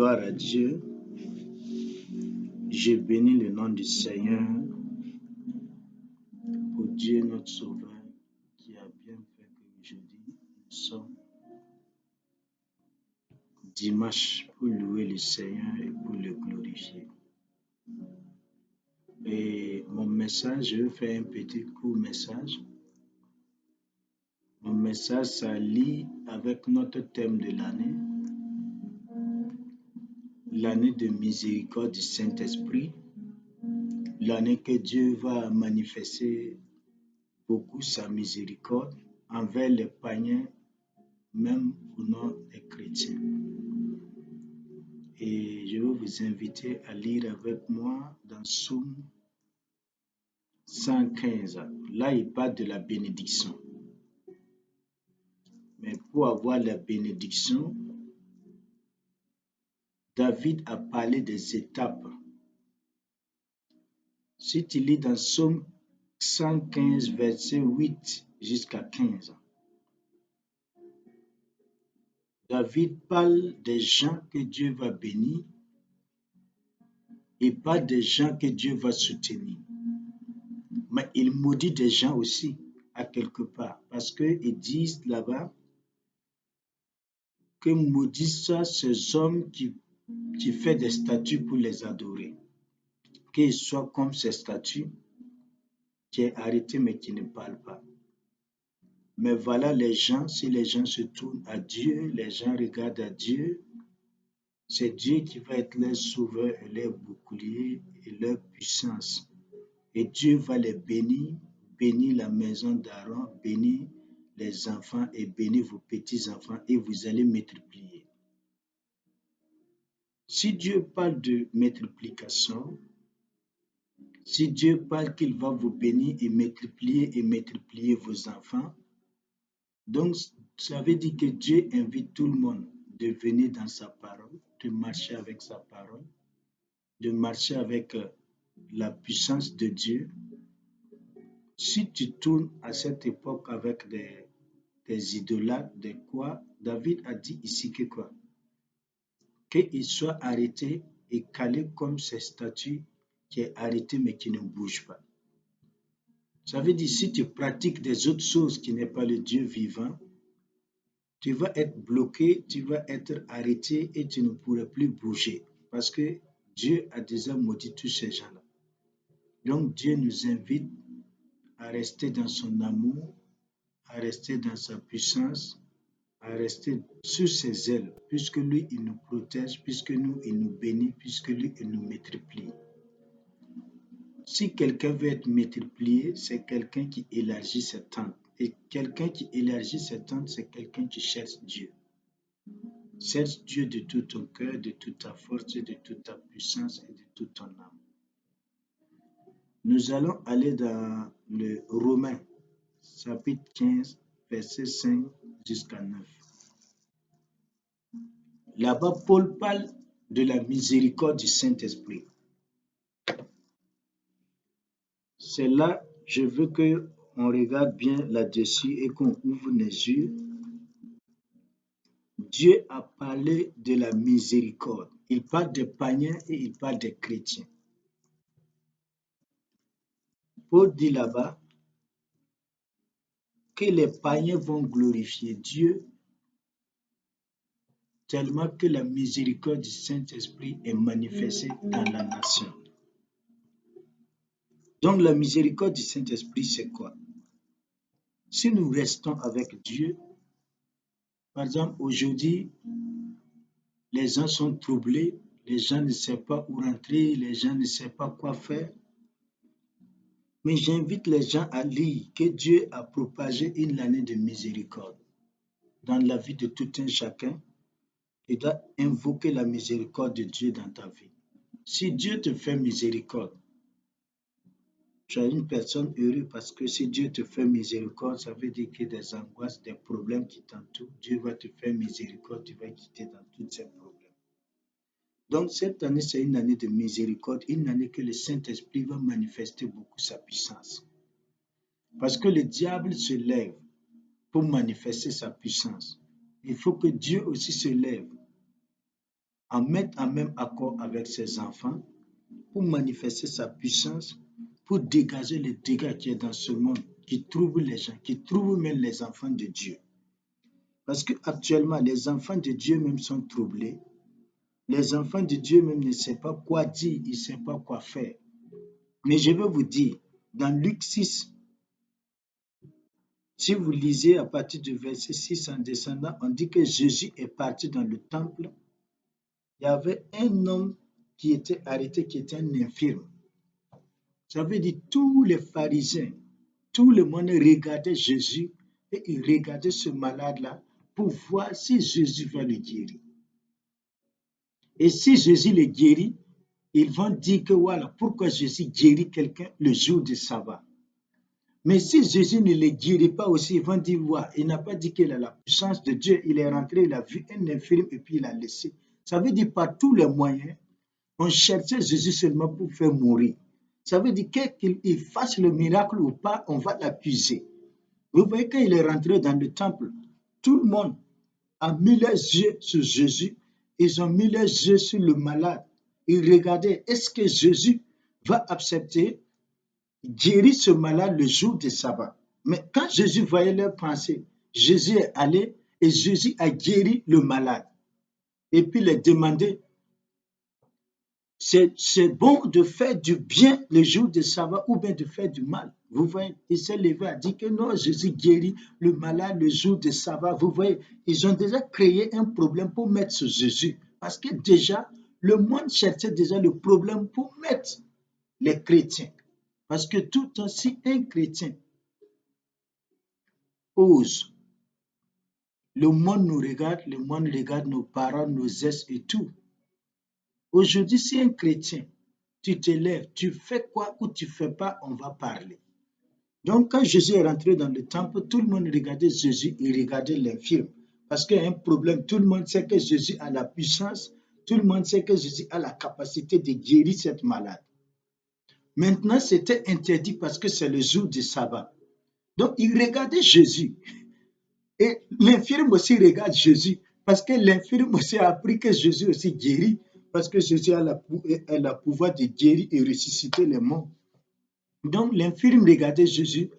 Gloire à Dieu. Je bénis le nom du Seigneur pour Dieu notre Sauveur qui a bien fait qu'aujourd'hui nous sommes dimanche pour louer le Seigneur et pour le glorifier. Et mon message, je vais faire un petit court message. Mon message, ça lie avec notre thème de l'année, l'année de miséricorde du Saint-Esprit, l'année que Dieu va manifester beaucoup sa miséricorde envers les païens, même pour nous les chrétiens. Et je vais vous inviter à lire avec moi dans Psaume 115. Là, il parle de la bénédiction. Mais pour avoir la bénédiction, David a parlé des étapes. Si tu lis dans Psaume 115, verset 8 jusqu'à 15, David parle des gens que Dieu va bénir et pas des gens que Dieu va soutenir. Mais il maudit des gens aussi, à quelque part, parce qu'ils disent là-bas que maudissent ces hommes qui font des statues pour les adorer, qu'ils soient comme ces statues qui est arrêté mais qui ne parlent pas. Mais voilà les gens, si les gens se tournent à Dieu, les gens regardent à Dieu, c'est Dieu qui va être leur sauveur et leur bouclier et leur puissance. Et Dieu va les bénir, bénir la maison d'Aaron, bénir les enfants et bénir vos petits-enfants et vous allez multiplier. Si Dieu parle de multiplication, si Dieu parle qu'il va vous bénir et multiplier vos enfants, donc ça veut dire que Dieu invite tout le monde de venir dans sa parole, de marcher avec sa parole, de marcher avec la puissance de Dieu. Si tu tournes à cette époque avec des idolâtres, des quoi, David a dit ici que quoi? Qu'il soit arrêté et calé comme ces statues qui est arrêté mais qui ne bouge pas. Ça veut dire si tu pratiques des autres choses qui n'est pas le Dieu vivant, tu vas être bloqué, tu vas être arrêté et tu ne pourras plus bouger parce que Dieu a déjà maudit tous ces gens-là. Donc Dieu nous invite à rester dans son amour, à rester dans sa puissance, à rester sous ses ailes, puisque lui, il nous protège, puisque nous, il nous bénit, puisque lui, il nous multiplie. Si quelqu'un veut être multiplié, c'est quelqu'un qui élargit ses tentes. Et quelqu'un qui élargit ses tentes, c'est quelqu'un qui cherche Dieu. Cherche Dieu de tout ton cœur, de toute ta force, de toute ta puissance et de toute ton âme. Nous allons aller dans le Romains, chapitre 15, verset 5 jusqu'à 9. Là-bas, Paul parle de la miséricorde du Saint-Esprit. C'est là, je veux qu'on regarde bien là-dessus et qu'on ouvre les yeux. Dieu a parlé de la miséricorde. Il parle des païens et il parle des chrétiens. Paul dit là-bas que les païens vont glorifier Dieu tellement que la miséricorde du Saint-Esprit est manifestée dans la nation. Donc la miséricorde du Saint-Esprit, c'est quoi? Si nous restons avec Dieu, par exemple, aujourd'hui, les gens sont troublés, les gens ne savent pas où rentrer, les gens ne savent pas quoi faire. Mais j'invite les gens à lire que Dieu a propagé une année de miséricorde dans la vie de tout un chacun. Tu dois invoquer la miséricorde de Dieu dans ta vie. Si Dieu te fait miséricorde, tu es une personne heureuse parce que si Dieu te fait miséricorde, ça veut dire que des angoisses, des problèmes qui t'entourent, Dieu va te faire miséricorde, tu vas quitter dans tous ces problèmes. Donc cette année, c'est une année de miséricorde, une année que le Saint-Esprit va manifester beaucoup sa puissance. Parce que le diable se lève pour manifester sa puissance. Il faut que Dieu aussi se lève à mettre en même accord avec ses enfants pour manifester sa puissance, pour dégager les dégâts qui est dans ce monde, qui troublent les gens, qui troublent même les enfants de Dieu. Parce qu'actuellement, les enfants de Dieu même sont troublés. Les enfants de Dieu même ne savent pas quoi dire, ils ne savent pas quoi faire. Mais je veux vous dire, dans Luc 6, si vous lisez à partir du verset 6 en descendant, on dit que Jésus est parti dans le temple. Il y avait un homme qui était arrêté, qui était un infirme. Ça veut dire tous les pharisiens, tout le monde regardait Jésus et il regardait ce malade-là pour voir si Jésus va le guérir. Et si Jésus le guérit, ils vont dire que voilà, pourquoi Jésus guérit quelqu'un le jour du sabbat. Mais si Jésus ne le guérit pas aussi, ils vont dire, voilà, il n'a pas dit qu'il a la puissance de Dieu, il est rentré, il a vu un infirme et puis il a laissé. Ça veut dire par tous les moyens, on cherchait Jésus seulement pour faire mourir. Ça veut dire qu'il fasse le miracle ou pas, on va l'accuser. Vous voyez, quand il est rentré dans le temple, tout le monde a mis les yeux sur Jésus, ils ont mis les yeux sur le malade. Ils regardaient, est-ce que Jésus va accepter guérir ce malade le jour du sabbat? Mais quand Jésus voyait leurs pensées, Jésus est allé et Jésus a guéri le malade. Et puis il a demandé, c'est bon de faire du bien le jour du sabbat ou bien de faire du mal. Vous voyez, il s'est levé à dire que non, Jésus guérit le malade le jour du sabbat. Vous voyez, ils ont déjà créé un problème pour mettre sur Jésus. Parce que déjà, le monde cherchait déjà le problème pour mettre les chrétiens. Parce que tout aussi un chrétien ose, le monde nous regarde, le monde regarde nos paroles, nos gestes et tout. Aujourd'hui, si un chrétien, tu te lèves, tu fais quoi ou tu ne fais pas, on va parler. Donc, quand Jésus est rentré dans le temple, tout le monde regardait Jésus et regardait l'infirme. Parce qu'il y a un problème, tout le monde sait que Jésus a la puissance, tout le monde sait que Jésus a la capacité de guérir cette malade. Maintenant, c'était interdit parce que c'est le jour du sabbat. Donc, il regardait Jésus. Et l'infirme aussi regarde Jésus. Parce que l'infirme aussi a appris que Jésus aussi guérit. Parce que Jésus a le pouvoir de guérir et ressusciter les morts. Donc, l'infirme regardait Jésus.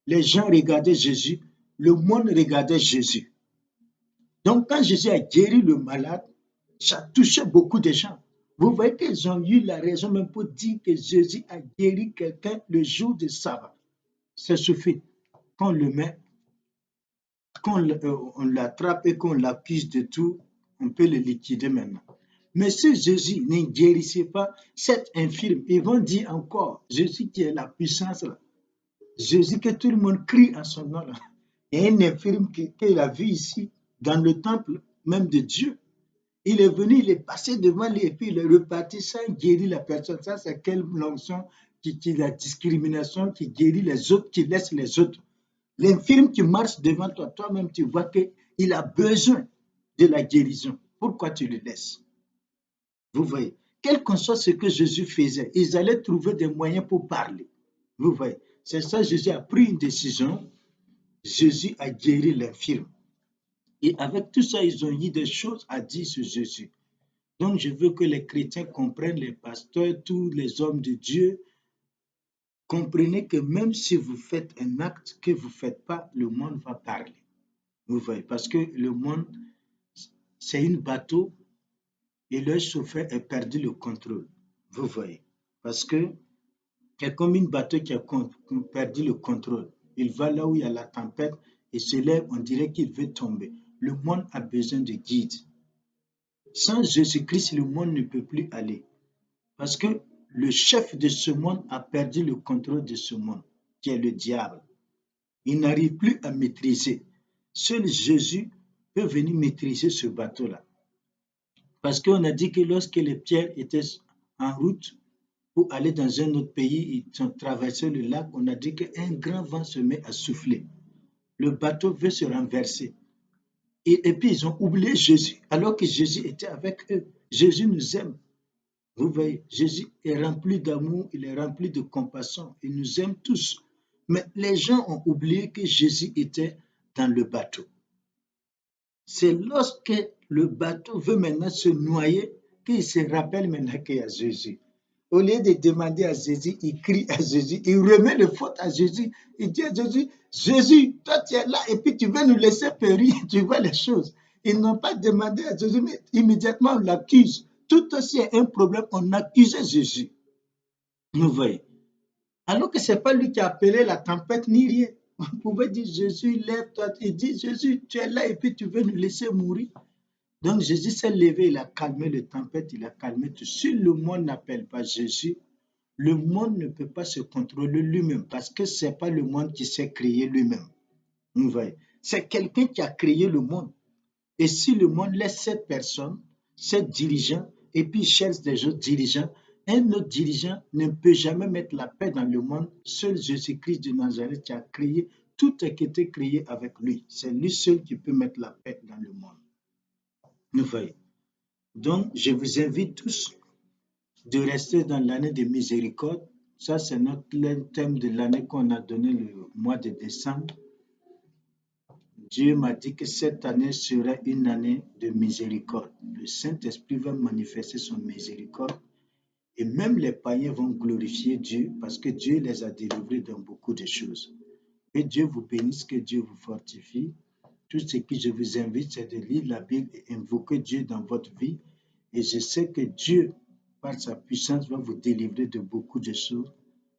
Les gens regardaient Jésus, le monde regardait Jésus. Donc, quand Jésus a guéri le malade, ça touchait beaucoup de gens. Vous voyez qu'ils ont eu la raison même pour dire que Jésus a guéri quelqu'un le jour du sabbat. Ça suffit. Qu'on le met, on l'attrape et qu'on l'accuse de tout, on peut le liquider maintenant. Mais si Jésus ne guérissait pas cet infirme, ils vont dire encore, Jésus qui est la puissance là, Jésus que tout le monde crie à son nom là. Il y a un infirme qu'il a vu ici, dans le temple même de Dieu. Il est venu, il est passé devant lui et puis il est reparti sans guérir la personne. Ça, c'est quelle notion qui la discrimination, qui guérit les autres, qui laisse les autres. L'infirme qui marche devant toi, toi-même, tu vois qu'il a besoin de la guérison. Pourquoi tu le laisses? Vous voyez, quel que soit ce que Jésus faisait, ils allaient trouver des moyens pour parler. Vous voyez, c'est ça, Jésus a pris une décision. Jésus a guéri l'infirme. Et avec tout ça, ils ont eu des choses à dire sur Jésus. Donc, je veux que les chrétiens comprennent, les pasteurs, tous les hommes de Dieu, comprenez que même si vous faites un acte que vous ne faites pas, le monde va parler. Vous voyez, parce que le monde, c'est un bateau et le chauffeur a perdu le contrôle. Vous voyez, parce que c'est comme un bateau qui a perdu le contrôle. Il va là où il y a la tempête et se lève, on dirait qu'il veut tomber. Le monde a besoin de guide. Sans Jésus-Christ, le monde ne peut plus aller. Parce que le chef de ce monde a perdu le contrôle de ce monde, qui est le diable. Il n'arrive plus à maîtriser. Seul Jésus peut venir maîtriser ce bateau-là. Parce qu'on a dit que lorsque les pierres étaient en route pour aller dans un autre pays, ils ont traversé le lac, on a dit qu'un grand vent se met à souffler. Le bateau veut se renverser. Et puis ils ont oublié Jésus, alors que Jésus était avec eux. Jésus nous aime. Vous voyez, Jésus est rempli d'amour, il est rempli de compassion, il nous aime tous. Mais les gens ont oublié que Jésus était dans le bateau. C'est lorsque le bateau veut maintenant se noyer qu'il se rappelle maintenant qu'il y a Jésus. Au lieu de demander à Jésus, il crie à Jésus, il remet le faute à Jésus. Il dit à Jésus, Jésus, toi tu es là et puis tu veux nous laisser périr, tu vois les choses. Ils n'ont pas demandé à Jésus, mais immédiatement on l'accuse. Tout aussi un problème, on accusait Jésus. Vous voyez. Alors que ce n'est pas lui qui a appelé la tempête ni rien. On pouvait dire, Jésus, lève-toi. Il dit, Jésus, tu es là et puis tu veux nous laisser mourir. Donc Jésus s'est levé, il a calmé la tempête, il a calmé tout. Si le monde n'appelle pas Jésus, le monde ne peut pas se contrôler lui-même parce que ce n'est pas le monde qui s'est créé lui-même. Vous voyez, c'est quelqu'un qui a créé le monde. Et si le monde laisse cette personne, cette dirigeant, et puis cherche des autres dirigeants, un autre dirigeant ne peut jamais mettre la paix dans le monde. Seul Jésus-Christ de Nazareth qui a créé, tout a été créé avec lui. C'est lui seul qui peut mettre la paix dans le monde. Vous voyez. Donc, je vous invite tous de rester dans l'année de miséricorde. Ça, c'est notre thème de l'année qu'on a donné le mois de décembre. Dieu m'a dit que cette année sera une année de miséricorde. Le Saint-Esprit va manifester son miséricorde et même les païens vont glorifier Dieu parce que Dieu les a délivrés dans beaucoup de choses. Que Dieu vous bénisse, que Dieu vous fortifie. Tout ce que je vous invite, c'est de lire la Bible et invoquer Dieu dans votre vie. Et je sais que Dieu, par sa puissance, va vous délivrer de beaucoup de choses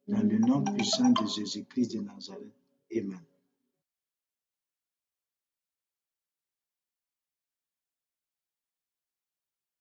dans le nom puissant de Jésus-Christ de Nazareth. Amen.